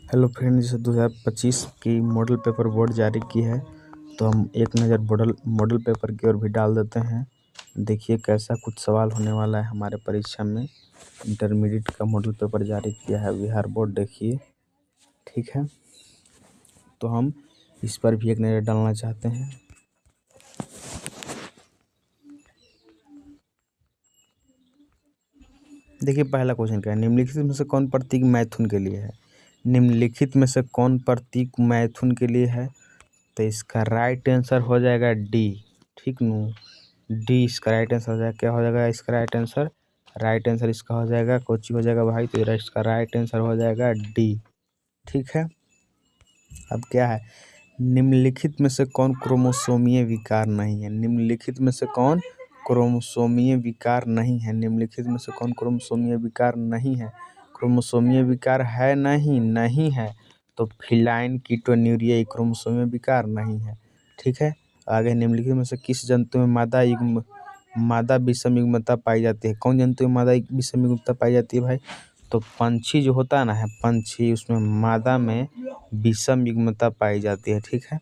Hello friend, जैसे 2025 की model paper board जारी की है तो हम एक नज़र मॉडल पेपर की ओर भी डाल देते हैं। देखिए कैसा कुछ सवाल होने वाला है हमारे परीक्षा में। इंटरमीडिएट का मॉडल पेपर जारी किया है बिहार बोर्ड, देखिए। ठीक है, तो हम इस पर भी एक नज़र डालना चाहते हैं। देखिए पहला क्वेश्चन क्या है, निम्नलिखित में से कौन प्रतीक मैथुन के लिए है। निम्नलिखित में से कौन प्रतीक मैथुन के लिए है, तो इसका राइट आंसर हो जाएगा डी। ठीक नू, डी इसका राइट आंसर हो जाएगा। क्या हो जाएगा इसका राइट आंसर इसका हो जाएगा, कोची हो जाएगा भाई, तो इसका राइट आंसर हो जाएगा डी। ठीक है, अब क्या है, निम्नलिखित में से कौन क्रोमोसोमीय विकार नहीं है। निम्नलिखित में से कौन क्रोमोसोमीय विकार नहीं है। निम्नलिखित में से कौन क्रोमोसोमीय विकार नहीं है। क्रोमोसोमीय विकार है नहीं है तो फिलाइन कीटोन्यूरिया क्रोमोसोमीय विकार नहीं है। ठीक है, आगे निम्नलिखित में से किस जंतु में मादा विषम युग्मता पाई जाती है। कौन जंतु में मादा विषम युग्मता पाई जाती है भाई, तो पंछी जो होता है ना, पंछी, उसमें मादा में विषम युग्मता पाई जाती है। ठीक है,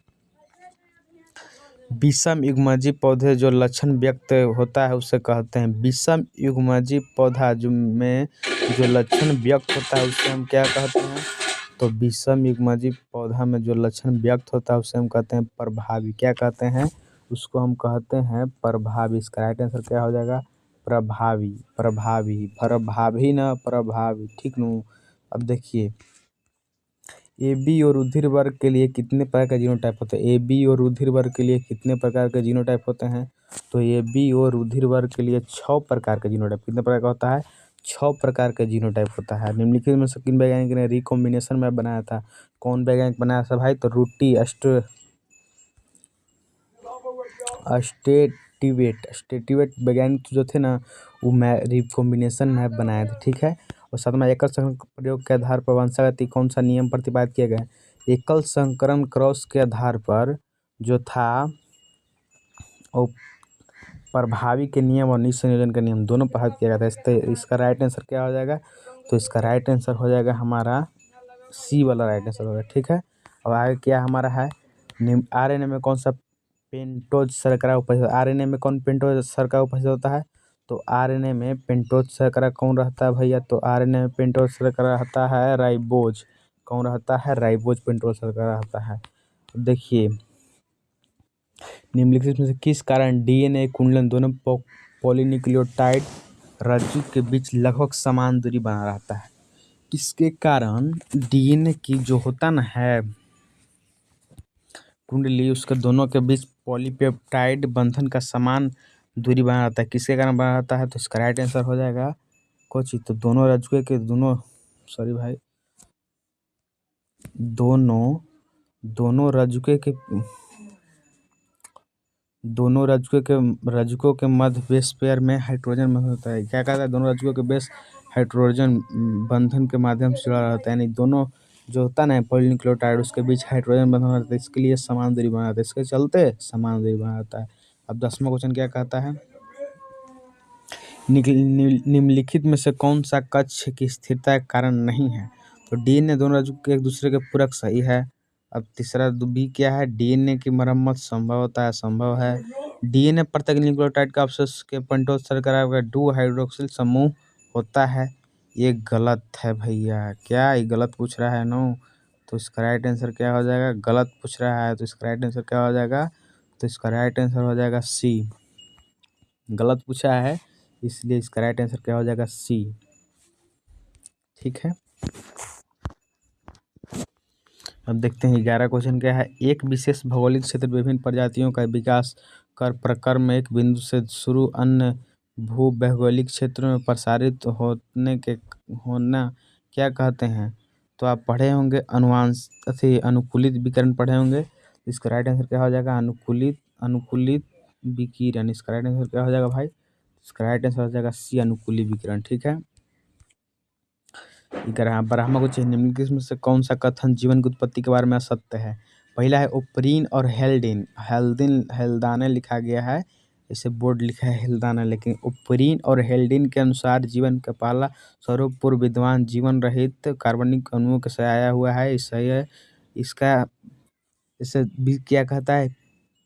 विषम युग्मजीय पौधे जो लक्षण व्यक्त होता है उसे कहते हैं विषम युग्मजीय पौधा जो में जो लक्षण व्यक्त होता है उसे हम क्या कहते हैं, तो विषम युग्मजीय पौधा में जो लक्षण व्यक्त होता है उसे हम कहते हैं प्रभावी। क्या कहते हैं, उसको हम कहते हैं प्रभावी। इसका राइट आंसर क्या हो जाएगा, प्रभावी। प्रभावी। ठीक नू, अब देखिए ए बी और रुधिर वर्ग के लिए कितने प्रकार का जीनोटाइप होता है। ए बी और रुधिर वर्ग के लिए कितने प्रकार के जीनोटाइप होते हैं, तो ए बी और रुधिर वर्ग के लिए 6 प्रकार के जीनोटाइप। कितने प्रकार का होता है, 6 प्रकार के जीनोटाइप होता है। निम्नलिखित में से किन वैज्ञानिक ने रिकॉम्बिनेशन मैप बनाया था। कौन वैज्ञानिक बनाया था भाई, तो रूटी स्टेटिवेट वैज्ञानिक जो थे ना, वो रिकॉम्बिनेशन मैप बनाए थे। ठीक है, और सातवां, एकल संकरण प्रयोग के आधार पर वंशागति कौन सा नियम प्रतिपादित किया गया है। एकल संकरण क्रॉस के आधार पर जो था वो प्रभावी के नियम और निसंयोजन के नियम दोनों प्रभावित किया गया था। इसका राइट आंसर क्या हो जाएगा, तो इसका राइट आंसर हो जाएगा हमारा सी वाला राइट आंसर होगा। ठीक है, अब आगे क्या हमारा है, आरएनए में कौन सा पेंटोज शर्करा उपस्थित। आरएनए में कौन पेंटोज शर्करा उपस्थित होता है, तो आरएनए में पेंटोज शर्करा कौन रहता है भैया, तो आरएनए में पेंटोज शर्करा रहता है राइबोज। कौन रहता है, राइबोज पेंटोज शर्करा रहता है। देखिए निम्नलिखित में से किस कारण डीएनए कुंडलन दोनों पॉलीन्यूक्लियोटाइड रज्जु के बीच लगभग समान दूरी बना रहता है। किसके कारण डीएनए की जो होता ना है कुंडली, उसके दोनों के बीच पॉलीपेप्टाइड बंधन का समान दूरी बना रहता है। किसके कारण बना रहता है, तो इसका राइट आंसर हो जाएगा कुछ, तो दोनों रज्जुए के रज्जुकों के मध्य बेस पेयर में हाइड्रोजन बंधन होता है। क्या कहता है, दोनों रज्जुकों के बेस हाइड्रोजन बंधन के माध्यम से जुड़ा रहता है, यानी दोनों जो होता है ना पॉलीन्यूक्लियोटाइड उसके बीच हाइड्रोजन बंधन रहता है, इसके लिए समान दूरी बना रहता है, इसके चलते समान दूरी बना रहता है। अब 10वां क्वेश्चन क्या कहता है, निम्नलिखित में से कौन सा कक्ष की स्थिरता का कारण नहीं है, तो डीएनए दोनों रज्जु के एक दूसरे के पूरक सही है। अब तीसरा बी क्या है, डीएनए की मरम्मत संभव होता है, संभव है। डीएनए प्रत्येक न्यूक्लियोटाइड का अवशेष के पेंटोज शर्करा का 2 हाइड्रोक्सिल समूह होता है। ये गलत है भैया, क्या ये गलत पूछ रहा है नो, तो इसका राइट आंसर क्या हो जाएगा, गलत पूछ रहा है तो इसका राइट आंसर क्या हो जाएगा, तो इसका राइट आंसर हो जाएगा सी। गलत पूछा है इसलिए इसका राइट आंसर क्या हो जाएगा, सी। ठीक है, अब देखते हैं 11 क्वेश्चन क्या है, एक विशेष भौगोलिक क्षेत्र विभिन्न प्रजातियों का विकास कर प्रक्रम में एक बिंदु से शुरू अन्य भूभौगोलिक क्षेत्रों में प्रसारित होना क्या कहते हैं। तो आप पढ़े होंगे अनुकूलित विकिरण पढ़े होंगे, इसका राइट आंसर क्या हो जाएगा, अनुकूलित विकिरण। इसका राइट आंसर क्या हो जाएगा भाई, इसका राइट आंसर हो जाएगा सी, अनुकूलित विकिरण। ठीक है, 12वां क्वेश्चन, निम्नलिखित में से कौन सा कथन जीवन की उत्पत्ति के बारे में असत्य है। पहला है ओपरीन और हेल्दाने लिखा गया है, इसे बोर्ड लिखा है हेल्दाना, लेकिन उपरीन और हेल्डिन के अनुसार जीवन का पहला स्वरूप पूर्व विद्वान जीवन रहित कार्बनिक अणुओं से आया हुआ है। सही है। इसका इसे भी क्या कहता है,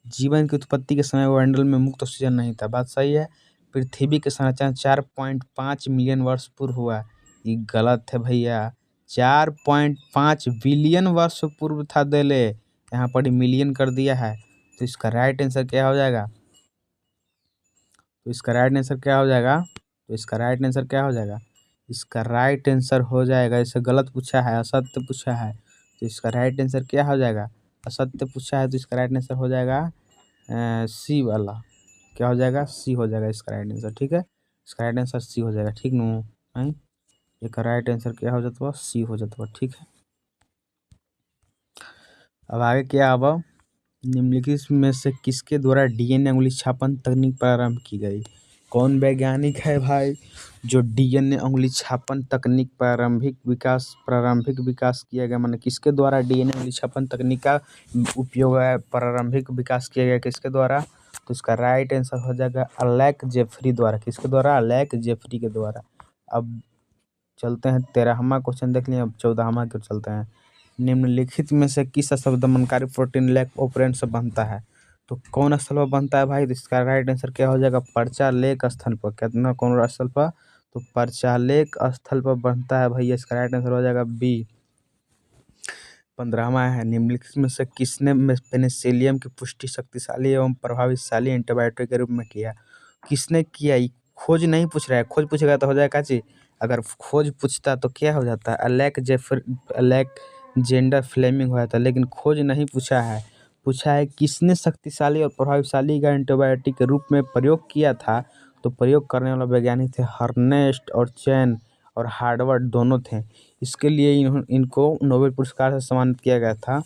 जीवन की उत्पत्ति के समय वायुमंडल में मुक्त ऑक्सीजन नहीं था। बात सही है। पृथ्वी के संरचना 4.5 मिलियन वर्ष पूर्व हुआ। ये गलत है भैया। 4.5 बिलियन वर्ष पूर्व था देले, यहाँ पर मिलियन कर दिया है। तो इसका राइट आंसर क्या हो जाएगा? इसका राइट आंसर हो जाएगा, इसे गलत पूछा है, असत्य पूछा है, तो इसका राइट आंसर क्या हो जाएगा? असत्य पूछा है तो इसका राइट आंसर हो जाएगा सी वाला। क्या हो जाएगा? सी हो जाएगा इसका राइट आंसर। ठीक है, इसका राइट आंसर सी हो जाएगा। ठीक नु है, इसका राइट आंसर क्या हो जाता है? सी हो जाता है। ठीक है, अब आगे क्या? अब निम्नलिखित में से किसके द्वारा डीएनए उंगली छापन तकनीक प्रारंभ की गई? कौन वैज्ञानिक है भाई जो डीएनए उंगली छापन तकनीक प्रारंभिक विकास किया गया? माने किसके द्वारा डीएनए उंगली छापन तकनीक का उपयोग है, प्रारंभिक विकास किया गया, किसके द्वारा? तो इसका राइट आंसर हो जाएगा अलैक जेफरी द्वारा। किसके द्वारा? अलैक जेफरी के द्वारा। अब चलते हैं 13वां क्वेश्चन देख लिए, अब 14वां की ओर चलते हैं। निम्नलिखित में से किस अशुद्धमनकारी प्रोटीन लेक ऑपरेंट से बनता है? तो कौन स्थल पर बनता है भाई? तो इसका राइट आंसर क्या हो जाएगा? परचालेक स्थल पर। कितना कौन स्थल पर? तो परचालेक स्थल पर बनता है भैया। इसका राइट आंसर हो जाएगा बी। 15वां है, निम्नलिखित में से किसने पेनिसिलियम की पुष्टि शक्तिशाली एवं प्रभावशाली एंटीबायोटिक के रूप में किया? किसने किया? खोज नहीं पूछ रहा है, खोज पूछेगा तो हो जाएगा जी। अगर खोज पूछता तो क्या हो जाता है? अलेक्जेंडर फ्लेमिंग हुआ था, लेकिन खोज नहीं पूछा है। पूछा है किसने शक्तिशाली और प्रभावशाली का एंटीबायोटिक के रूप में प्रयोग किया था। तो प्रयोग करने वाला वैज्ञानिक थे हर्नेस्ट और चैन और हार्वर्ड दोनों थे। इसके लिए इनको नोबेल पुरस्कार से सम्मानित किया गया था।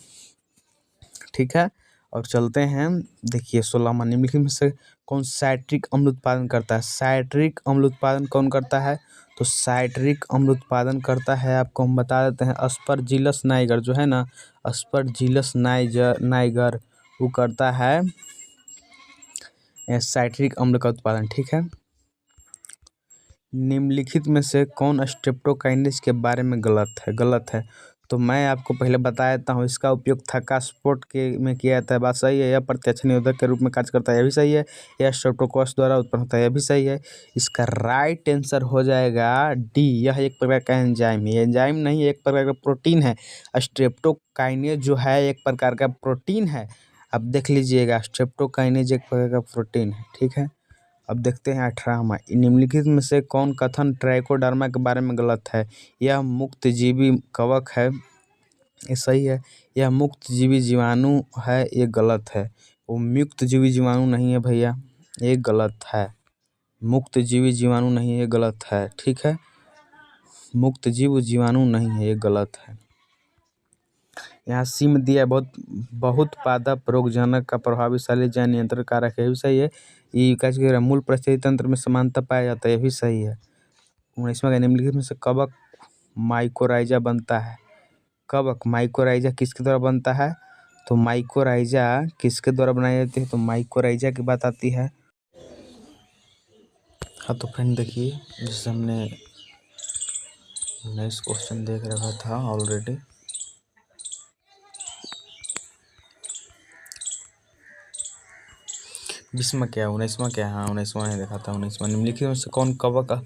ठीक है, और चलते हैं। देखिए 16वां, निम्नलिखित में से कौन साइट्रिक अम्ल उत्पादन करता है? साइट्रिक अम्ल उत्पादन कौन करता है? तो साइट्रिक अम्ल उत्पादन करता है, आपको हम बता देते हैं, अस्परजिलस नाइगर जो है ना, अस्परजिलस नाइगर वो करता है साइट्रिक अम्ल का उत्पादन। ठीक है, निम्नलिखित में से कौन स्ट्रेप्टोकाइनेज के बारे में गलत है? तो मैं आपको पहले बता देता हूँ, इसका उपयोग थक्का स्पोर्ट के में किया जाता है। बात सही है। यह प्रत्यक्ष निरोधक के रूप में कार्य करता है, यह भी सही है। यह स्ट्रेप्टोकोकस द्वारा उत्पन्न होता है, यह भी सही है। इसका राइट आंसर हो जाएगा डी। यह एक प्रकार का एंजाइम है, एंजाइम नहीं, एक प्रकार का प्रोटीन है। स्ट्रेप्टोकाइनेज जो है एक प्रकार का प्रोटीन है। अब देख लीजिएगा, स्ट्रेप्टोकाइनेज एक प्रकार का प्रोटीन है। ठीक है, अब देखते हैं 18वां, निम्नलिखित में से कौन कथन ट्राइकोडर्मा के बारे में गलत है? यह मुक्तजीवी कवक है, ये सही है। यह मुक्तजीवी जीवाणु है, ये गलत है। वो मुक्तजीवी जीवाणु नहीं है भैया, ये गलत है। मुक्तजीवी जीवाणु नहीं है, ये गलत है। ठीक है, मुक्तजीव जीवाणु नहीं है, ये गलत है। यहाँ सी में दिया है बहुत पादप रोगजनक का प्रभावशाली जैव नियंत्रण कारक है, ये भी सही है। ये क्या मूल परिस्थिति तंत्र में समानता पाया जाता है, ये भी सही है। 19वां का, निम्नलिखित में से कवक माइकोराइजा बनता है? कवक माइकोराइजा किसके द्वारा बनता है? तो माइकोराइजा किसके द्वारा बनाई जाती है? तो माइकोराइजा की बात आती है। हाँ तो फ्रेंड देखिए, जैसे हमने नेक्स्ट क्वेश्चन देख रखा था ऑलरेडी, बीसवां क्या, 19वां क्या? हाँ 19वां ही देखा था। 19वां, निम्नलिखित में से कौन कवक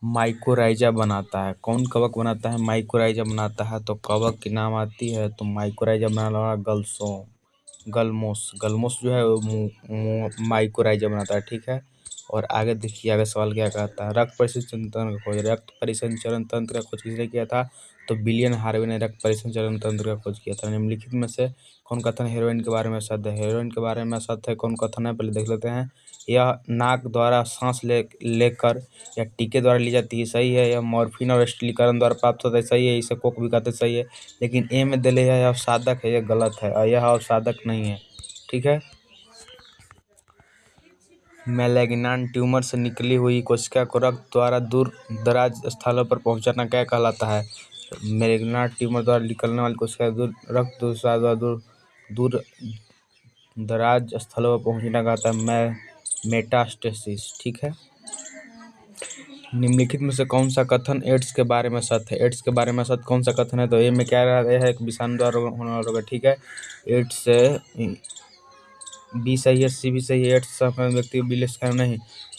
माइकोराइजा बनाता है? कौन कवक बनाता है? माइकोराइजा बनाता है। तो कवक की नाम आती है, तो माइकोराइजा बनाने वाला गलमोस जो है वो माइकोराइजा बनाता है। ठीक है, और आगे देखिए, आगे सवाल क्या कहता है? रक्त परिसंचरण तंत्र का खोज। रक्त परिसंचरण तंत्र का खोज किसने किया था? तो विलियम हार्वे ने रक्त परिसंचरण तंत्र का खोज किया था। निम्नलिखित में से कौन कथन हेरोइन के बारे में असत्य है? हेरोइन के बारे में असत्य है कौन कथन है, पहले देख लेते हैं। यह नाक द्वारा सांस लेकर या टीके द्वारा ली जाती है, सही है। यह मॉर्फिन और स्टीलीकरण द्वारा प्राप्त होता है, सही है। इसे कोक भी कहते हैं, सही है। लेकिन ए में दिले है यह अवसादक है, यह गलत है, और यह अवसादक नहीं है। ठीक है, मैलिग्नांट ट्यूमर से निकली हुई कोशिका को रक्त द्वारा दूर दराज स्थलों पर पहुंचाना क्या कहलाता है? मैलिग्नांट ट्यूमर द्वारा निकलने वाली कोशिका रक्त दूर दराज स्थलों पर पहुंचना कहता है मेटास्टेसिस। ठीक है। निम्नलिखित में से कौन सा कथन एड्स के बारे में सत्य है? एड्स के बारे में सत्य कौन सा कथन है? तो ए में क्या रहा है, एक विषाणु द्वारा होने वाला रोग। ठीक है। एड्स से बी सही है, सी भी सही है। एड्स संक्रमित व्यक्ति को बी लसीकाणु नहीं,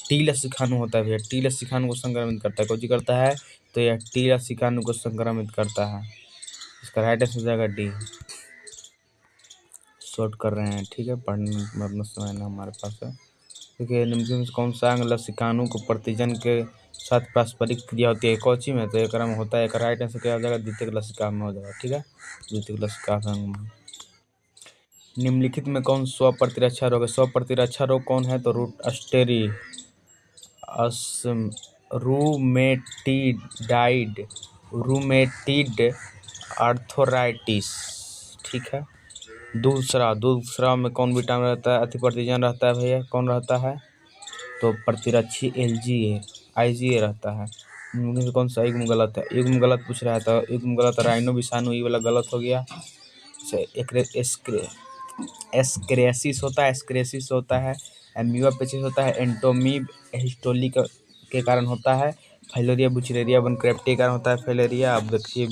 टी लसीकाणु होता है भैया। टी लसीकाणु को संक्रमित करता है। कौन करता है? तो यह टी लसीकाणु को संक्रमित करता है। इसका राइट आंसर हो जाएगा डी। शॉर्ट कर रहे हैं। ठीक है। पढ़ने में समय ना हमारे पास है। देखिए निम्नलिखित में कौन सा अंग लसीकाणु को प्रतिजन के साथ पारस्परिक क्रिया होती है? कोची में तो एक में होता है। एक राइट आंसर क्या हो जाएगा? द्वितीयक लसिका में हो जाएगा। ठीक है। द्वितीयक लसिका अंग में। निम्नलिखित में कौन स्व प्रतिरक्षा रोग है? स्व प्रतिरक्षा रोग कौन है? तो रूमेटिडाइड रूमेटिड आर्थराइटिस। ठीक है। दूसरा में कौन विटामिन रहता है? अति प्रतिजन रहता है भैया। कौन रहता है? तो प्रतिरक्षी IgA रहता है। इनमें से कौन सा युग्म गलत है? युग्म गलत पूछ रहा है तो युग्म गलत राइनो विषाणु ये वाला गलत हो गया। एस्केरियासिस होता है। एम्यूबा पेचिस होता है। एंटोमीब हिस्टोली के कारण होता है। फाइलेरिया बुचेरिया बनक्राफ्टी के कारण होता है फाइलेरिया। अब देखिए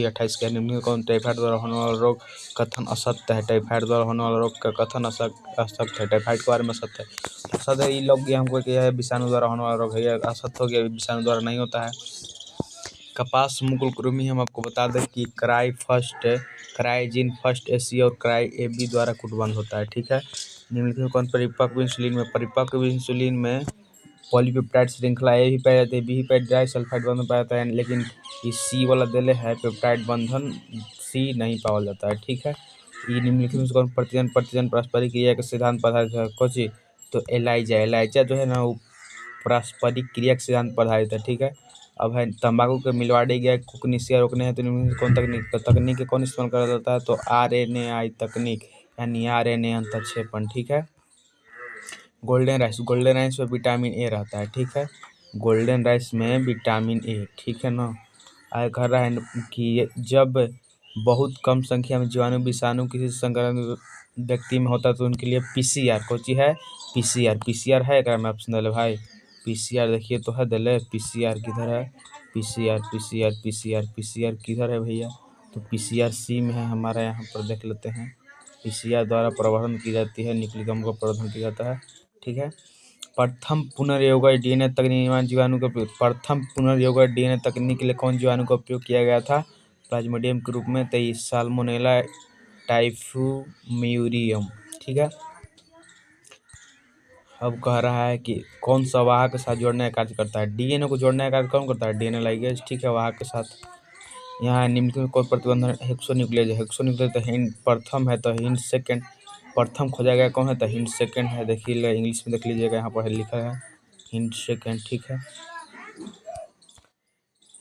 28 के निम्न कौन टाइफाइड द्वारा होने वाला रोग कथन असत्य है? टाइफाइड द्वारा होने वाला रोग का कथन असत्य है। टाइफाइड के बारे में सत्य है। असत्य ये लोग हमको क्या है? विषाणु द्वारा होने वाला रोग है। यह असत्य हो गया, विषाणु द्वारा नहीं होता है। कपास मुकुल कृमि हम आपको बता दें कि क्राइजीन फर्स्ट AC और क्राई-AB द्वारा कूटबंध होता है। ठीक है। निम्नलिखित में कौन परिपक्व इंसुलिन में पॉलीपेप्टाइड श्रृंखला ए भी पाया जाता है, बी भी पाया डाइसल्फाइड बंधन पाया जाता है, लेकिन ये सी वाला दिले है पेप्टाइड बंधन सी नहीं पाया जाता है। ठीक है। ये निम्नलिखित में कौन प्रतिजन पारस्परिक क्रिया का सिद्धांत पर आधारित है? कोची तो एलाइजा जो है ना वो पारस्परिक क्रिया का सिद्धांत पर आधारित है। ठीक है। अब है तंबाकू के मिलवाड़े गया कुकनिसिया रोकने हैं तो कौन तकनीक कौन इस्तेमाल करा जाता है? तो RNAi तकनीक यानी RNA अंतक्षेपण। ठीक है। गोल्डन राइस में विटामिन ए रहता है। ठीक है। गोल्डन राइस में विटामिन ए। ठीक है ना। आगे कह रहा है कि जब बहुत कम संख्या में जीवाणु विषाणु किसी संक्रमित व्यक्ति में होता है तो उनके लिए PCR कोची है? PCR है क्या में ऑप्शन दिले भाई? PCR देखिए तो है दिले। PCR किधर है? PCR किधर है भैया? तो PCR C में है हमारा। यहाँ पर देख लेते हैं। PCR द्वारा प्रवर्धन की जाती है, न्यूक्लिक अम्ल का प्रवर्धन किया जाता है। ठीक है। प्रथम पुनर्योगज DNA तकनीक निर्माण जीवाणु का प्रथम पुनर्योगज DNA तकनीक के लिए कौन जीवाणु का उपयोग किया गया था? प्लाज्मोडियम के रूप में। तो ये साल्मोनेला टाइफूम्यूरियम। ठीक है। अब कह रहा है कि कौन सा वाहक के साथ जोड़ने का कार्य करता है? DNA को जोड़ने का कार्य कौन करता है? DNA ligase. ठीक है। वाहक के साथ यहाँ निम्नलिखित में कोई प्रतिबंधन हेक्सोन्यूक्लियस है? हेक्सोन्यूक्लियस तो हिंड प्रथम है तो हिंड सेकेंड। प्रथम खोजा गया कौन है? तो हिंड सेकेंड है। देखिए इंग्लिश में देख लीजिएगा, यहाँ पर लिखा है हिंड सेकेंड। ठीक है।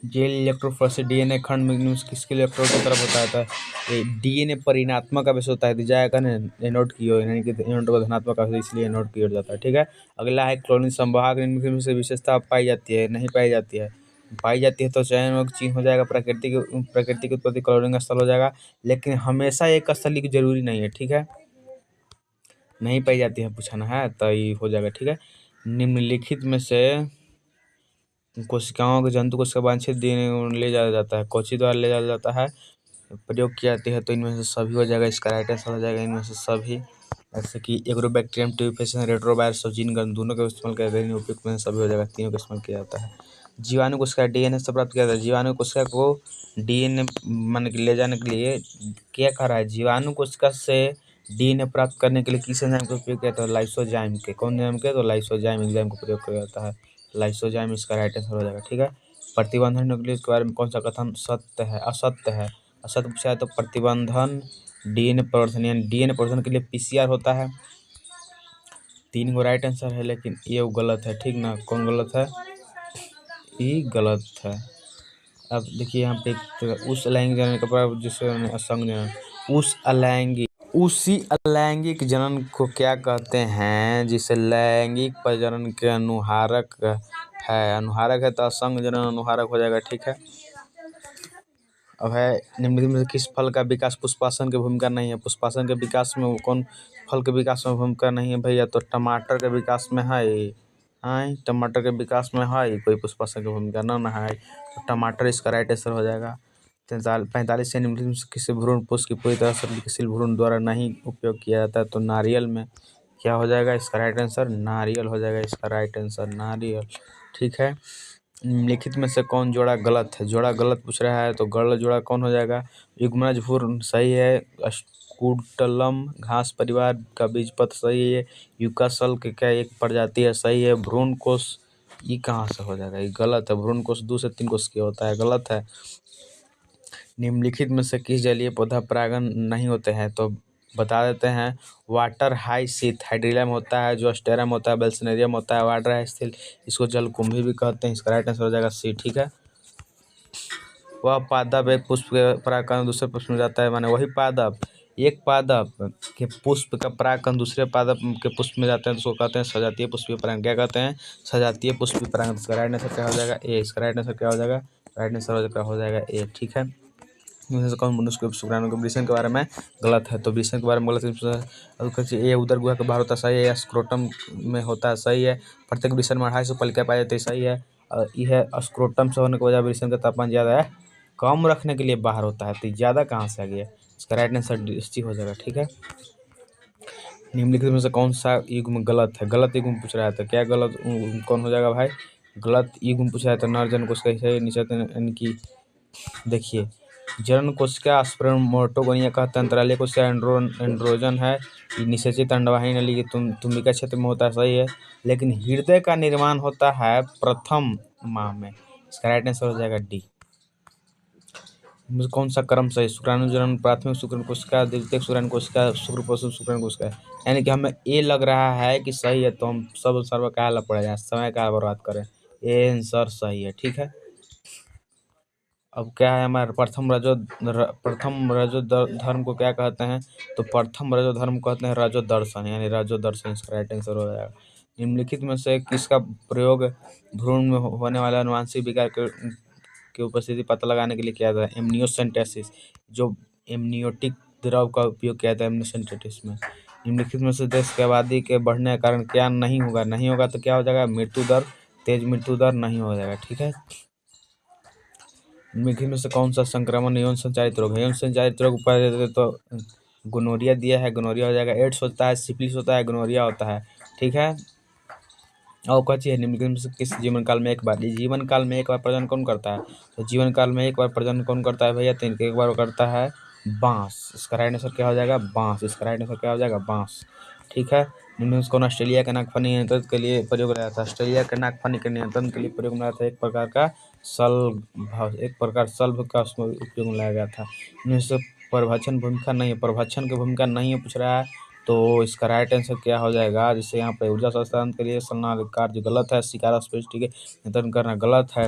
जेल इलेक्ट्रोफोरेसिस DNA खंड में किसके इलेक्ट्रोड की तरफ होता है? ये DNA पर ऋणात्मक आवेश होता है। जाएगा ना एनोड की ओर, यानी कि एनोड को धनात्मक आवेश, इसलिए एनोड की ओर जाता है। ठीक है। अगला है क्लोरीन संवाहक में से विशेषता पाई जाती है? नहीं पाई जाती है। पाई जाती है तो चयन चिन्ह हो जाएगा, प्रकृति की उत्पत्ति क्लोरीन स्थल हो जाएगा। लेकिन हमेशा एक स्थल की जरूरी नहीं है। ठीक है। नहीं पाई जाती है पूछना है तो ये हो जाएगा। ठीक है। निम्नलिखित में से कोशिकाओं के जंतु कोशिका वांछित DNA ले जाया जाता है? कोची द्वारा ले जाया जाता है, प्रयोग की जाती है? तो इनमें से सभी हो जाएगा। इसका राइट आंसर हो जाएगा इनमें से सभी। जैसे कि agrobacterium, tuberculosis, retrovirus, gene gun दोनों का इस्तेमाल किया जाता है। उपयुक्त में सभी हो जाएगा। तीनों का इस्तेमाल किया जाता है। जीवाणु कोशिका DNA से प्राप्त किया जाता है? जीवाणु कोशिका को DNA मान के ले जाने के लिए क्या कर रहा है? जीवाणु कोशिका से DNA प्राप्त करने के लिए किस एंजाइम का उपयोग किया जाता है? लाइसोजाइम के। कौन एंजाइम के? तो लाइसोजाइम एंजाइम का प्रयोग किया जाता है। लाइसोजाइम इसका राइट आंसर हो जाएगा। ठीक है। प्रतिबंधन न्यूक्लियस के बारे में कौन सा कथन सत्य है? असत्य है। असत्य पूछा है तो प्रतिबंधन DNA प्रवर्धन यानी DNA प्रवर्धन के लिए PCR होता है। 3 गो राइट आंसर है, लेकिन ये गलत है। ठीक ना। कौन गलत है? ये गलत है। अब देखिए यहाँ पे उस अलैंगिक जनन का जिसे असंग जनन उसी अलैंगिक जनन को क्या कहते हैं? जिसे लैंगिक प्रजनन के अनुहारक है। अनुहारक है तो असंग जनन अनुहारक हो जाएगा। ठीक है। अब है निम्नलिखित में से किस फल का विकास पुष्पासन की भूमिका नहीं है? पुष्पासन के विकास में वो कौन फल के विकास में भूमिका नहीं है भैया? तो टमाटर के विकास में है। हाँ, टमाटर के विकास में है कोई पुष्पासन की भूमिका न है, तो टमाटर इसका राइट आंसर हो जाएगा। 45 से निम्नलिखित में से किसी भ्रूण पुष्प की पूरी तरह से विकसित भ्रूण द्वारा नहीं उपयोग किया जाता है? तो नारियल में क्या हो जाएगा इसका राइट आंसर? नारियल हो जाएगा इसका राइट आंसर, नारियल। ठीक है, निम्नलिखित में से कौन जोड़ा गलत है? जोड़ा गलत पूछ रहा है तो गलत जोड़ा कौन हो जाएगा? युग्मज भ्रूण सही है, स्कूटलम घास परिवार का बीजपत्र सही है, यूकासल के क्या एक प्रजाति है सही है, भ्रूण कोश ये कहाँ से हो जाएगा? ये गलत है, भ्रूण कोश 2 से 3 कोश की होता है, गलत है। निम्नलिखित में से किस जलीय पौधा परागण नहीं होते हैं? तो बता देते हैं, वाटर हाइसिंथ हाइड्रिलम होता है, जो एस्टेरम होता है, बेल्सनेरियम होता है, वाटर हाइसिंथ इसको जलकुंभी भी कहते हैं, इसका राइट आंसर हो जाएगा सी। ठीक है, वह पादप एक पुष्प के परागकण दूसरे पुष्प में जाता है, माने वही पादप एक पादप के पुष्प का परागकण दूसरे पादप के पुष्प में जाते हैं तो उसको कहते हैं सजातीय पुष्पीय परागण। क्या कहते हैं? सजातीय पुष्पीय परागण। इसका राइट आंसर क्या हो जाएगा? ए। इसका राइट आंसर क्या हो जाएगा? राइट आंसर हो जाएगा ए। ठीक है, कौन मनुष्य शुक्राणु के वृषण के बारे में गलत है? तो वृषण के बारे में गलत है। ये उदर गुहा के बाहर होता है सही है, स्क्रोटम में होता है सही है, प्रत्येक वृषण में 250 पलिका पाई जाती है सही है, यह स्क्रोटम से होने की वजह वृषण का तापमान ज़्यादा है, कम रखने के लिए बाहर होता है, तो ज़्यादा कहाँ से आ गया? इसका राइट आंसर डी हो जाएगा। ठीक है, निम्नलिखित में से कौन सा युग्म गलत है? गलत युग्म पूछ रहा है तो क्या गलत कौन हो जाएगा भाई? गलत युग्म पूछ रहा है तो नरजन कोशिका नीचे यानी कि देखिए, जनन कोशिका स्पर्मेटोगोनिया कहते हैं, अंतरालीय कोशिका एंड्रोजन है, निषेचित अंडवाहिनी नली की तुम्बिका क्षेत्र में होता है सही है, लेकिन हृदय का निर्माण होता है प्रथम माह में। इसका राइट आंसर हो जाएगा डी। कौन सा क्रम सही? शुक्राणु जनन प्राथमिक शुक्राणु कोशिका, द्वितीयक शुक्राणु कोशिका, शुक्र शुक्राणु कोशिका, यानी कि हमें ए लग रहा है कि सही है तो हम सब सर्व काल पड़ेगा, समय का बर्बाद करें, ए आंसर सही है। ठीक है, अब क्या है हमारा प्रथम रजो धर्म को क्या कहते हैं? तो प्रथम रजो धर्म कहते हैं रजो दर्शन, यानी रजो दर्शन इसका राइट आंसर हो जाएगा। निम्नलिखित में से किसका प्रयोग भ्रूण में होने वाला अनुवांशिक विकार की उपस्थिति पता लगाने के लिए किया जाता है? एमनियोसेंटेसिस, जो एमनियोटिक द्रव का उपयोग किया जाता है एमनियोसेंटेसिस में। निम्नलिखित में से देश की आबादी के बढ़ने के कारण क्या नहीं होगा? नहीं होगा तो क्या हो जाएगा? मृत्यु दर, तेज मृत्यु दर नहीं हो जाएगा। ठीक है, निम्नलिखित में से कौन सा संक्रमण यौन संचारित रोग है? यौन संचारित रोग पर तो गोनोरिया दिया है, गोनोरिया हो जाएगा। एड्स होता है, सिफिलिस होता है, गोनोरिया होता है। ठीक है, और कौन है निम्नलिखित में से किस जीवन काल में एक बार? जीवन काल में एक बार प्रजनन कौन करता है? तो जीवन काल में एक बार प्रजनन कौन करता है भैया? तो एक बार करता है बांस। इसका राइट आंसर क्या हो जाएगा? बांस। इसका राइट आंसर क्या हो जाएगा? बांस। ठीक है, निम्न कौन ऑस्ट्रेलिया के नागफनी नियंत्रण के लिए प्रयोग किया जाता है? ऑस्ट्रेलिया के नागफनी के नियंत्रण के लिए प्रयोग में लाया था एक प्रकार का सल्भ का उसमें उपयोग में लाया गया था। इनमें से प्रभक्षण भूमिका नहीं है, प्रभक्षण की भूमिका नहीं है पूछ रहा है, तो इसका राइट आंसर क्या हो जाएगा? जैसे यहाँ पे ऊर्जा संस्थान के लिए संलग्न कार्य गलत है, शिकार स्पेसिफिक नियंत्रण करना गलत है,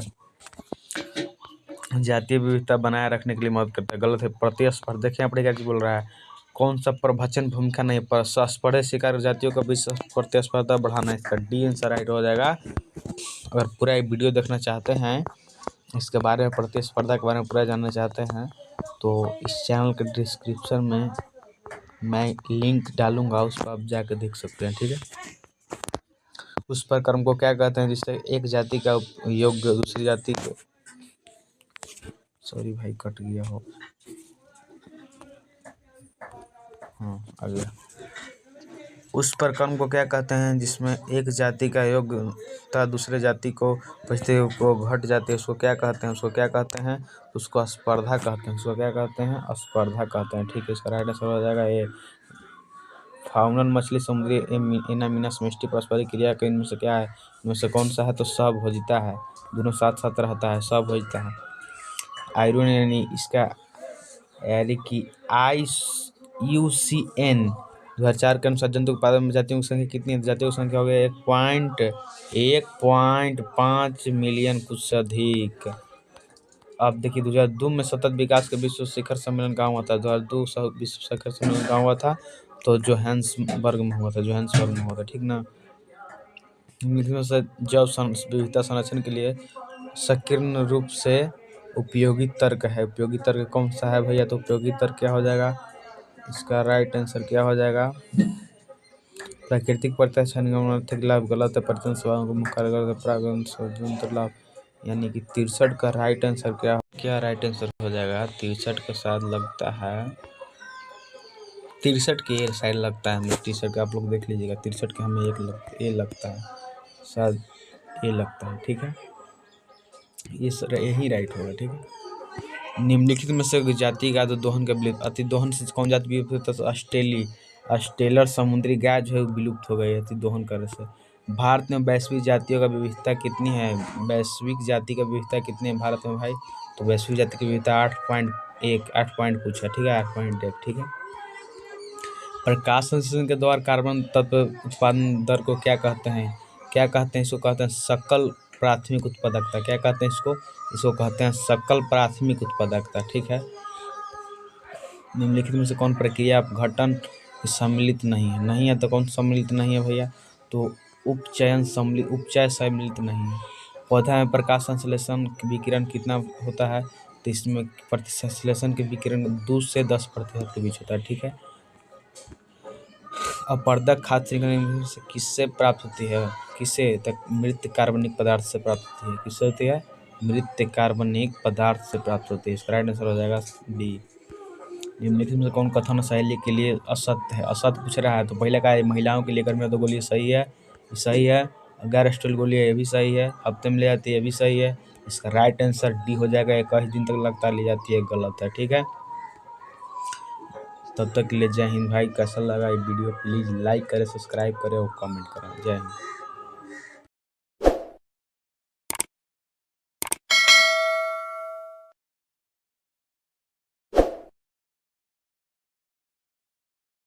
जातीय विविधता बनाए रखने के लिए मदद करता है गलत है, प्रतिस्पर्धा देखिए यहाँ पर क्या बोल रहा है, कौन सा प्रभक्षण भूमिका नहीं पर स्पर्धा शिकार जातियों का बीच प्रतिस्पर्धा बढ़ाना, इसका डी आंसर राइट हो जाएगा। अगर पूरा वीडियो देखना चाहते हैं इसके बारे में, प्रतिस्पर्धा के बारे में पूरा जानना चाहते हैं, तो इस चैनल के डिस्क्रिप्शन में मैं लिंक डालूंगा, उस पर आप जाकर देख सकते हैं। ठीक है, उस पर कर्म को क्या कहते हैं जिससे एक जाति का योग्य दूसरी जाति को, सॉरी भाई कट गया हो, हाँ आ गया। उस पर कर्म को क्या कहते हैं जिसमें एक जाति का योग्यता दूसरे जाति को परिस्थिति को घट जाती है, उसको क्या कहते हैं? उसको क्या कहते हैं? उसको स्पर्धा कहते हैं। उसको क्या कहते हैं? स्पर्धा कहते हैं। ठीक है, इसका राइट आंसर हो जाएगा ये। फाउनल मछली समुद्री एनामीना समष्टि पारस्परिक क्रिया के इनमें से क्या है? इनमें से कौन सा है? तो सहभोजिता है, दोनों साथ साथ रहता है, सहभोजिता है। आयरन यानी इसका यानी कि IUCN 2004 के अनुसार जंतु उत्पादन में जातियों की संख्या कितनी है? जातियों की संख्या हो गई 1.5 मिलियन कुछ से अधिक। अब देखिए 2002 में सतत विकास के विश्व शिखर सम्मेलन कहाँ हुआ था? 2002 विश्व शिखर सम्मेलन कहाँ हुआ था? तो जोहान्सबर्ग में हुआ था, जोहान्सबर्ग में हुआ था। ठीक ना, जैव विविधता संरक्षण के लिए संकीर्ण रूप से उपयोगी तर्क है। उपयोगी तर्क कौन सा है भैया? तो उपयोगी तर्क क्या हो जाएगा? इसका राइट आंसर क्या हो जाएगा? प्राकृतिक प्रत्यक्ष आर्थिक लाभ गलत है। प्रत्यक्ष सेवाओं को मुख्य लाभ यानी कि 63 का राइट आंसर क्या राइट आंसर हो जाएगा? 63 के साथ लगता है 63 के साइड लगता है हमें। 63 का आप लोग देख लीजिएगा। 63 के हमें ए लगता है, शायद ए लगता है। ठीक है, ये यही राइट होगा। ठीक है। निम्नलिखित में से जाति गाय दोहन के विलुप्त अतिदोहन से कौन जाति विलुप्त होता है? ऑस्ट्रेलियर समुद्री गाय जो है विलुप्त हो गई है अतिदोहन करने से। भारत में वैश्विक जातियों का विविधता कितनी है? वैश्विक जाति का विविधता कितनी है भारत में भाई? तो वैश्विक जाति की विविधता 8.1 8 पॉइंट कुछ है। ठीक है, 8.1। ठीक है। प्रकाश संश्लेषण के द्वारा कार्बन तत्व उत्पादन दर को क्या कहते हैं? क्या कहते हैं इसको? कहते हैं सकल प्राथमिक उत्पादकता। क्या कहते हैं इसको? इसको कहते हैं सकल प्राथमिक उत्पादकता। ठीक है। निम्नलिखित में से कौन प्रक्रिया अपघटन सम्मिलित नहीं है? नहीं है तो कौन सम्मिलित नहीं है भैया? तो उपचय सम्मिलित नहीं है। पौधा में प्रकाश संश्लेषण विकिरण कितना होता है? तो इसमें संश्लेषण के विकिरण 2 से 10% के बीच होता है। ठीक है। अपवर्तक खाद्य श्रृंखला से किससे प्राप्त होती है? किसे? तक मृत कार्बनिक पदार्थ से प्राप्त होती है। किससे होती है? मृत कार्बनिक पदार्थ से प्राप्त होती है। इसका राइट आंसर हो जाएगा डी। निम्नलिखित में कौन कथन शैली के लिए असत्य है? असत्य पूछ रहा है तो पहले का महिलाओं के लिए घर में तो बोलिए सही है, सही है। गैर स्टूल बोलिए ये भी सही है। हफ्ते में ले जाती है, ये भी सही है। इसका राइट आंसर डी हो जाएगा। 21 दिन तक लगता ले जाती है, गलत है। ठीक है। तब तक के लिए जय हिंद भाई। कैसा लगा ये वीडियो? प्लीज़ लाइक करें, सब्सक्राइब करें और कमेंट करें। जय हिंद।